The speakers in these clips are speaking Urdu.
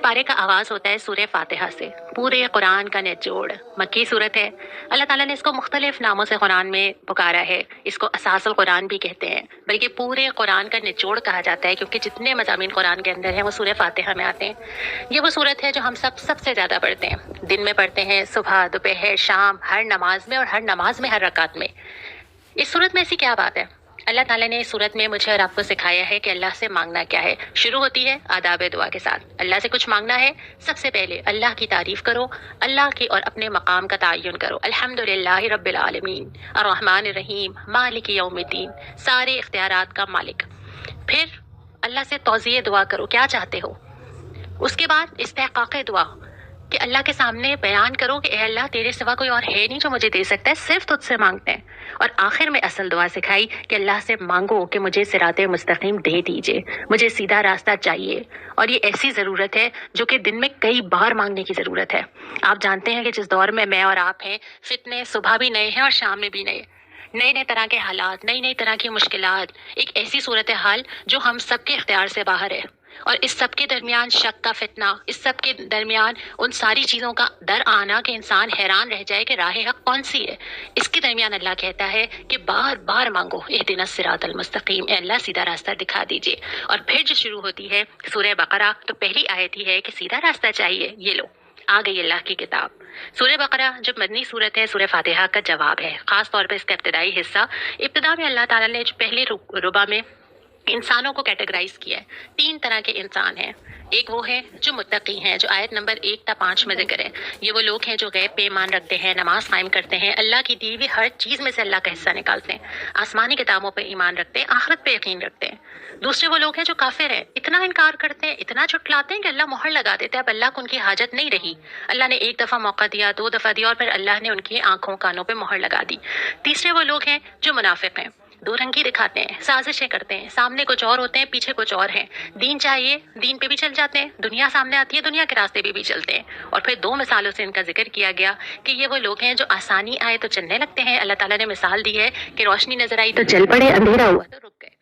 پارے کا آغاز ہوتا ہے سورہ فاتحہ سے۔ پورے قرآن کا نچوڑ مکی صورت ہے۔ اللہ تعالیٰ نے اس کو مختلف ناموں سے قرآن میں پکارا ہے۔ اس کو اساس القرآن بھی کہتے ہیں، بلکہ پورے قرآن کا نچوڑ کہا جاتا ہے، کیونکہ جتنے مضامین قرآن کے اندر ہیں وہ سورہ فاتحہ میں آتے ہیں۔ یہ وہ صورت ہے جو ہم سب سے زیادہ پڑھتے ہیں، دن میں پڑھتے ہیں، صبح، دوپہر، شام، ہر نماز میں، اور ہر نماز میں ہر رکعت میں۔ اس صورت میں ایسی کیا بات ہے؟ اللہ تعالیٰ نے اس صورت میں مجھے اور آپ کو سکھایا ہے کہ اللہ سے مانگنا کیا ہے۔ شروع ہوتی ہے آداب دعا کے ساتھ۔ اللہ سے کچھ مانگنا ہے، سب سے پہلے اللہ کی تعریف کرو، اللہ کی اور اپنے مقام کا تعین کرو۔ الحمدللہ رب العالمین الرحمن الرحیم مالک یوم الدین، سارے اختیارات کا مالک۔ پھر اللہ سے توضیع دعا کرو، کیا چاہتے ہو۔ اس کے بعد استحقاق دعا، کہ اللہ کے سامنے بیان کرو کہ اے اللہ، تیرے سوا کوئی اور ہے نہیں جو مجھے دے سکتا ہے، صرف تجھ سے مانگتے ہیں۔ اور آخر میں اصل دعا سکھائی کہ اللہ سے مانگو کہ مجھے صراط مستقیم دے دیجئے، مجھے سیدھا راستہ چاہیے۔ اور یہ ایسی ضرورت ہے جو کہ دن میں کئی بار مانگنے کی ضرورت ہے۔ آپ جانتے ہیں کہ جس دور میں میں اور آپ ہیں، فتنے صبح بھی نئے ہیں اور شام میں بھی نئے طرح کے حالات، نئی طرح کی مشکلات، ایک ایسی صورتحال جو ہم سب کے اختیار سے باہر ہے۔ اور اس سب کے درمیان شک کا فتنہ، اس سب کے درمیان ان ساری چیزوں کا در آنا کہ انسان حیران رہ جائے کہ راہ حق کون سی ہے، اس کے درمیان اللہ کہتا ہے کہ بار بار مانگو، اہدنا الصراط المستقیم، اے اللہ سیدھا راستہ دکھا دیجئے۔ اور پھر جو شروع ہوتی ہے سورہ بقرہ، تو پہلی آیت ہی ہے کہ سیدھا راستہ چاہیے، یہ لو آ گئی اللہ کی کتاب۔ سورہ بقرہ جو مدنی صورت ہے، سورہ فاتحہ کا جواب ہے، خاص طور پہ اس کا ابتدائی حصہ۔ ابتدا میں اللہ تعالیٰ نے جو پہلے ربع میں انسانوں کو کیٹیگرائز کیا ہے، 3 طرح کے انسان ہیں۔ ایک وہ ہے جو متقی ہیں، جو آیت نمبر 1 تا 5 میں ذکر ہے۔ یہ وہ لوگ ہیں جو غیب پہ ایمان رکھتے ہیں، نماز قائم کرتے ہیں، اللہ کی دی ہوئی ہر چیز میں سے اللہ کا حصہ نکالتے ہیں، آسمانی کتابوں پہ ایمان رکھتے ہیں، آخرت پہ یقین رکھتے ہیں۔ دوسرے وہ لوگ ہیں جو کافر ہیں، اتنا انکار کرتے ہیں، اتنا جھٹلاتے ہیں کہ اللہ مہر لگا دیتا ہے، اب اللہ کو ان کی حاجت نہیں رہی۔ اللہ نے 1 دفعہ موقع دیا، 2 دفعہ دیا، اور پھر اللہ نے ان کی آنکھوں کانوں پہ مہر لگا دی۔ تیسرے وہ لوگ ہیں جو منافق ہیں، 2 رنگی دکھاتے ہیں، سازشیں کرتے ہیں، سامنے کچھ اور ہوتے ہیں، پیچھے کچھ اور ہیں۔ دین چاہیے، دین پہ بھی چل جاتے ہیں، دنیا سامنے آتی ہے، دنیا کے راستے پہ بھی چلتے ہیں۔ اور پھر 2 مثالوں سے ان کا ذکر کیا گیا کہ یہ وہ لوگ ہیں جو آسانی آئے تو چلنے لگتے ہیں۔ اللہ تعالیٰ نے مثال دی ہے کہ روشنی نظر آئی تو چل پڑے، اندھیرا ہوا تو رک گئے۔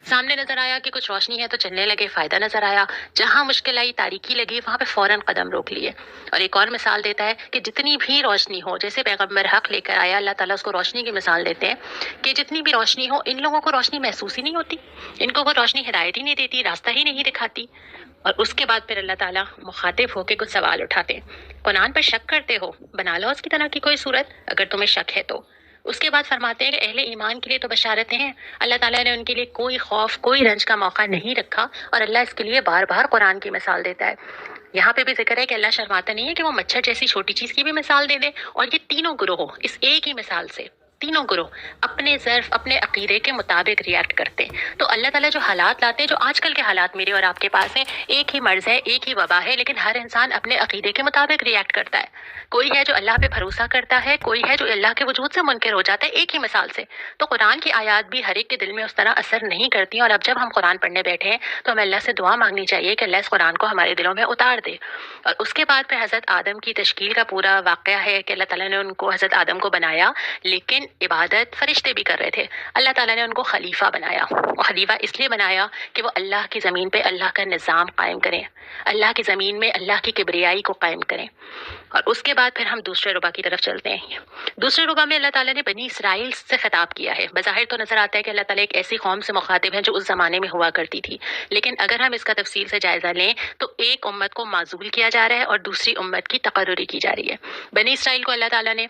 سامنے نظر آیا کہ کچھ روشنی ہے تو چلنے لگے، فائدہ نظر آیا، جہاں مشکل آئی، تاریکی لگی، وہاں پہ فوراً قدم روک لیے۔ اور ایک اور مثال دیتا ہے کہ جتنی بھی روشنی ہو، جیسے پیغمبر حق لے کر آیا، اللہ تعالیٰ اس کو روشنی کی مثال دیتے ہیں کہ جتنی بھی روشنی ہو، ان لوگوں کو روشنی محسوس ہی نہیں ہوتی، ان کو وہ روشنی ہدایت ہی نہیں دیتی، راستہ ہی نہیں دکھاتی۔ اور اس کے بعد پھر اللہ تعالیٰ مخاطب ہو کے کچھ سوال اٹھاتے ہیں۔ قرآن پر شک کرتے ہو، بنا لو اس کی طرح کی کوئی صورت اگر تمہیں شک ہے تو۔ اس کے بعد فرماتے ہیں کہ اہل ایمان کے لیے تو بشارتیں ہیں، اللہ تعالیٰ نے ان کے لیے کوئی خوف، کوئی رنج کا موقع نہیں رکھا، اور اللہ اس کے لیے بار بار قرآن کی مثال دیتا ہے۔ یہاں پہ بھی ذکر ہے کہ اللہ شرماتا نہیں ہے کہ وہ مچھر جیسی چھوٹی چیز کی بھی مثال دے دے، اور یہ تینوں گروہ اس ایک ہی مثال سے، تینوں گروہ اپنے ظرف، اپنے عقیدے کے مطابق ریئیکٹ کرتے ہیں۔ تو اللہ تعالیٰ جو حالات لاتے ہیں، جو آج کل کے حالات میرے اور آپ کے پاس ہیں، ایک ہی مرض ہے، ایک ہی وبا ہے، لیکن ہر انسان اپنے عقیدے کے مطابق ریئیکٹ کرتا ہے۔ کوئی ہے جو اللہ پہ بھروسہ کرتا ہے، کوئی ہے جو اللہ کے وجود سے منکر ہو جاتا ہے، ایک ہی مثال سے۔ تو قرآن کی آیات بھی ہر ایک کے دل میں اس طرح اثر نہیں کرتی، اور اب جب ہم قرآن پڑھنے بیٹھے ہیں تو ہمیں اللہ سے دعا مانگنی چاہیے کہ اللہ اس قرآن کو ہمارے دلوں میں اتار دے۔ اور اس کے بعد پھر حضرت آدم کی تشکیل کا پورا واقعہ ہے کہ اللہ تعالیٰ نے ان کو، حضرت آدم کو بنایا، لیکن عبادت فرشتے بھی کر رہے تھے۔ اللہ تعالیٰ نے ان کو خلیفہ بنایا، اور خلیفہ اس لیے بنایا کہ وہ اللہ کی زمین پہ اللہ کا نظام قائم کریں، اللہ کی زمین میں اللہ کی کبریائی کو قائم کریں۔ اور اس کے بعد پھر ہم دوسرے ربع کی طرف چلتے ہیں۔ دوسرے ربع میں اللہ تعالیٰ نے بنی اسرائیل سے خطاب کیا ہے۔ بظاہر تو نظر آتا ہے کہ اللہ تعالیٰ ایک ایسی قوم سے مخاطب ہے جو اس زمانے میں ہوا کرتی تھی، لیکن اگر ہم اس کا تفصیل سے جائزہ لیں تو ایک امت کو معزول کیا جا رہا ہے اور دوسری امت کی تقرری کی جا رہی ہے۔ بنی اسرائیل کو اللہ تعالیٰ نے،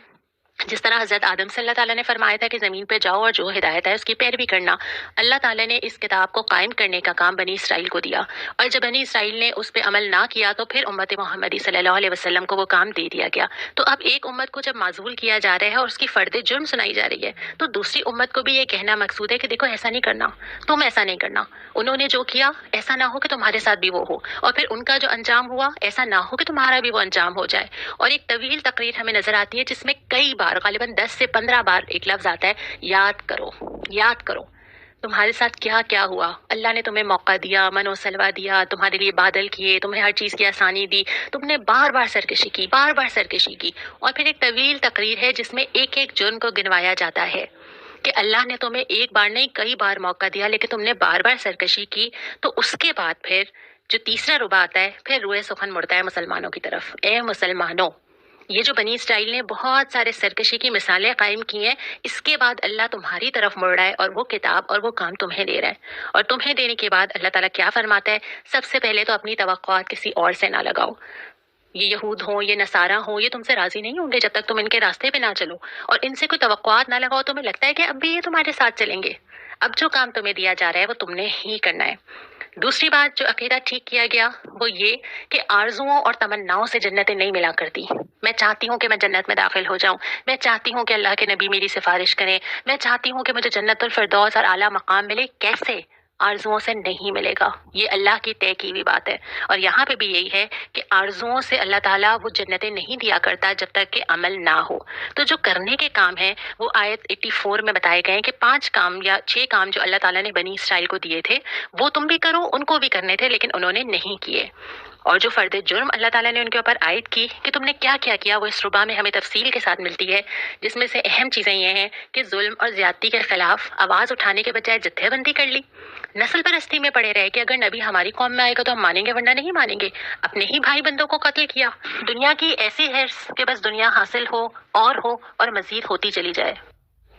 جس طرح حضرت آدم سے اللہ تعالیٰ نے فرمایا تھا کہ زمین پہ جاؤ اور جو ہدایت ہے اس کی پیروی کرنا، اللہ تعالیٰ نے اس کتاب کو قائم کرنے کا کام بنی اسرائیل کو دیا، اور جب بنی اسرائیل نے اس پہ عمل نہ کیا تو پھر امت محمدی صلی اللہ علیہ وسلم کو وہ کام دے دیا گیا۔ تو اب ایک امت کو جب معزول کیا جا رہا ہے اور اس کی فرد جرم سنائی جا رہی ہے، تو دوسری امت کو بھی یہ کہنا مقصود ہے کہ دیکھو ایسا نہیں کرنا، تم ایسا نہیں کرنا، انہوں نے جو کیا ایسا نہ ہو کہ تمہارے ساتھ بھی وہ ہو، اور پھر ان کا جو انجام ہوا ایسا نہ ہو کہ تمہارا بھی وہ انجام ہو جائے۔ اور ایک طویل تقریر ہمیں نظر آتی ہے جس میں کئی بار، غالباً 10 سے 15 بار ایک لفظ آتا ہے، یاد کرو، یاد کرو تمہارے ساتھ کیا کیا ہوا، اللہ نے تمہیں موقع دیا، من و سلوہ دیا، تمہارے لیے بادل کیے، تمہیں ہر چیز کی آسانی دی، تم نے بار بار سرکشی کی، بار بار سرکشی کی۔ اور پھر ایک طویل تقریر ہے جس میں ایک ایک جرم کو گنوایا جاتا ہے کہ اللہ نے تمہیں ایک بار نہیں کئی بار موقع دیا، لیکن تم نے بار بار سرکشی کی۔ تو اس کے بعد پھر جو تیسرا ربع آتا ہے پھر روئے سخن مڑتا ہے مسلمانوں کی طرف، اے مسلمانوں، یہ جو بنی اسرائیل نے بہت سارے سرکشی کی مثالیں قائم کی ہیں، اس کے بعد اللہ تمہاری طرف مڑ رہا ہے اور وہ کتاب اور وہ کام تمہیں دے رہا ہے، اور تمہیں دینے کے بعد اللہ تعالیٰ کیا فرماتا ہے؟ سب سے پہلے تو اپنی توقعات کسی اور سے نہ لگاؤ۔ یہ یہود ہوں، یہ نصارہ ہوں، یہ تم سے راضی نہیں ہوں گے جب تک تم ان کے راستے پہ نہ چلو، اور ان سے کوئی توقعات نہ لگاؤ۔ تمہیں لگتا ہے کہ اب بھی یہ تمہارے ساتھ چلیں گے، اب جو کام تمہیں دیا جا رہا ہے وہ تم نے ہی کرنا ہے۔ دوسری بات جو عقیدہ ٹھیک کیا گیا وہ یہ کہ آرزوؤں اور تمناؤں سے جنتیں نہیں ملا کرتی۔ میں چاہتی ہوں کہ میں جنت میں داخل ہو جاؤں، میں چاہتی ہوں کہ اللہ کے نبی میری سفارش کریں، میں چاہتی ہوں کہ مجھے جنت الفردوس اور اعلیٰ مقام ملے۔ کیسے؟ آرزوؤں سے نہیں ملے گا، یہ اللہ کی طے کی ہوئی بات ہے۔ اور یہاں پہ بھی یہی ہے کہ آرزوؤں سے اللہ تعالیٰ وہ جنتیں نہیں دیا کرتا جب تک کہ عمل نہ ہو۔ تو جو کرنے کے کام ہیں وہ آیت 84 میں بتائے گئے ہیں کہ 5 کام یا 6 کام جو اللہ تعالیٰ نے بنی اسرائیل کو دیے تھے وہ تم بھی کرو، ان کو بھی کرنے تھے لیکن انہوں نے نہیں کیے۔ اور جو فرد جرم اللہ تعالیٰ نے ان کے اوپر عائد کی کہ تم نے کیا کیا کیا، وہ اس ربع میں ہمیں تفصیل کے ساتھ ملتی ہے، جس میں سے اہم چیزیں یہ ہیں کہ ظلم اور زیادتی کے خلاف آواز اٹھانے کے بجائے جتھے بندی کر لی، نسل پرستی میں پڑے رہے کہ اگر نبی ہماری قوم میں آئے گا تو ہم مانیں گے ورنہ نہیں مانیں گے، اپنے ہی بھائی بندوں کو قتل کیا، دنیا کی ایسی حرص کہ بس دنیا حاصل ہو اور مزید ہوتی چلی جائے۔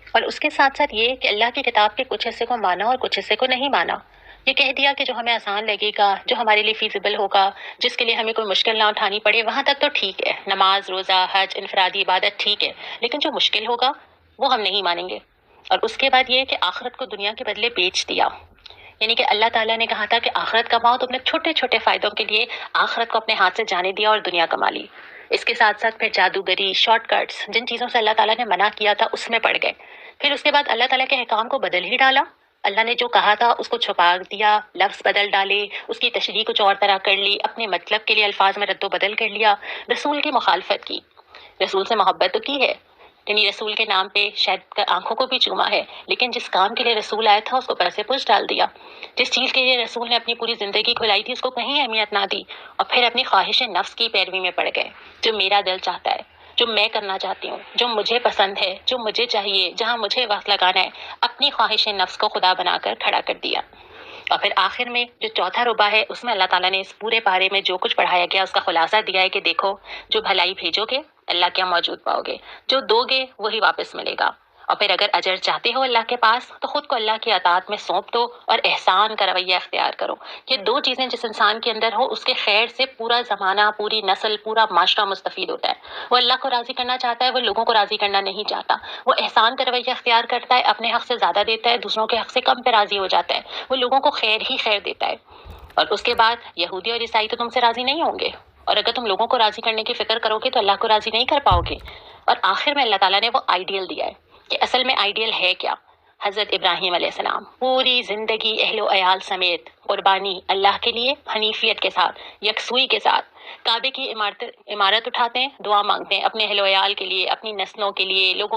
اور اس کے ساتھ ساتھ یہ کہ اللہ کی کتاب کے کچھ حصے کو مانا اور کچھ حصے کو نہیں مانا۔ یہ کہہ دیا کہ جو ہمیں آسان لگے گا، جو ہمارے لیے فیزیبل ہوگا، جس کے لیے ہمیں کوئی مشکل نہ اٹھانی پڑے، وہاں تک تو ٹھیک ہے، نماز، روزہ، حج، انفرادی عبادت ٹھیک ہے، لیکن جو مشکل ہوگا وہ ہم نہیں مانیں گے۔ اور اس کے بعد یہ کہ آخرت کو دنیا کے بدلے بیچ دیا، یعنی کہ اللہ تعالیٰ نے کہا تھا کہ آخرت کماؤ، تو اپنے چھوٹے چھوٹے فائدوں کے لیے آخرت کو اپنے ہاتھ سے جانے دیا اور دنیا کما لی۔ اس کے ساتھ ساتھ پھر جادوگری، شارٹ کٹس، جن چیزوں سے اللہ تعالیٰ نے منع کیا تھا اس میں پڑ گئے۔ پھر اس کے بعد اللہ تعالیٰ کے احکام کو بدل ہی ڈالا، اللہ نے جو کہا تھا اس کو چھپا دیا، لفظ بدل ڈالے، اس کی تشریح کچھ اور طرح کر لی، اپنے مطلب کے لیے الفاظ میں رد و بدل کر لیا، رسول کی مخالفت کی۔ رسول سے محبت تو کی ہے، یعنی رسول کے نام پہ شاید آنکھوں کو بھی چوما ہے، لیکن جس کام کے لیے رسول آیا تھا اس کو پیسے پوچھ ڈال دیا، جس چیز کے لیے رسول نے اپنی پوری زندگی کھلائی تھی اس کو کہیں اہمیت نہ دی، اور پھر اپنی خواہش نفس کی پیروی میں پڑ گئے، جو میرا دل چاہتا ہے، جو میں کرنا چاہتی ہوں، جو مجھے پسند ہے، جو مجھے چاہیے، جہاں مجھے وقت لگانا ہے، اپنی خواہش نفس کو خدا بنا کر کھڑا کر دیا۔ اور پھر آخر میں جو چوتھا ربع ہے اس میں اللہ تعالیٰ نے اس پورے پارے میں جو کچھ پڑھایا گیا اس کا خلاصہ دیا ہے کہ دیکھو، جو بھلائی بھیجو گے اللہ کیا موجود پاؤ گے، جو دو گے وہی واپس ملے گا، اور پھر اگر اجر چاہتے ہو اللہ کے پاس تو خود کو اللہ کی اطاعت میں سونپ دو اور احسان کا رویہ اختیار کرو۔ یہ 2 چیزیں جس انسان کے اندر ہو اس کے خیر سے پورا زمانہ، پوری نسل، پورا معاشرہ مستفید ہوتا ہے۔ وہ اللہ کو راضی کرنا چاہتا ہے، وہ لوگوں کو راضی کرنا نہیں چاہتا، وہ احسان کا رویہ اختیار کرتا ہے، اپنے حق سے زیادہ دیتا ہے، دوسروں کے حق سے کم پہ راضی ہو جاتا ہے، وہ لوگوں کو خیر ہی خیر دیتا ہے۔ اور اس کے بعد یہودی اور عیسائی تو تم سے راضی نہیں ہوں گے، اور اگر تم لوگوں کو راضی کرنے کی فکر کرو گے تو اللہ کو راضی نہیں کر پاؤ گے۔ اور آخر میں اللہ تعالیٰ نے وہ آئیڈیل دیا ہے کہ اصل میں آئیڈیل ہے کیا؟ حضرت ابراہیم علیہ السلام پوری زندگی اہل و عیال سمیت قربانی اللہ کے لیے، حنیفیت کے ساتھ، یکسوئی کے ساتھ کعبے کی عمارت اٹھاتے ہیں، دعا مانگتے ہیں اپنے اہل و عیال کے لیے، اپنی نسلوں کے لیے، لوگوں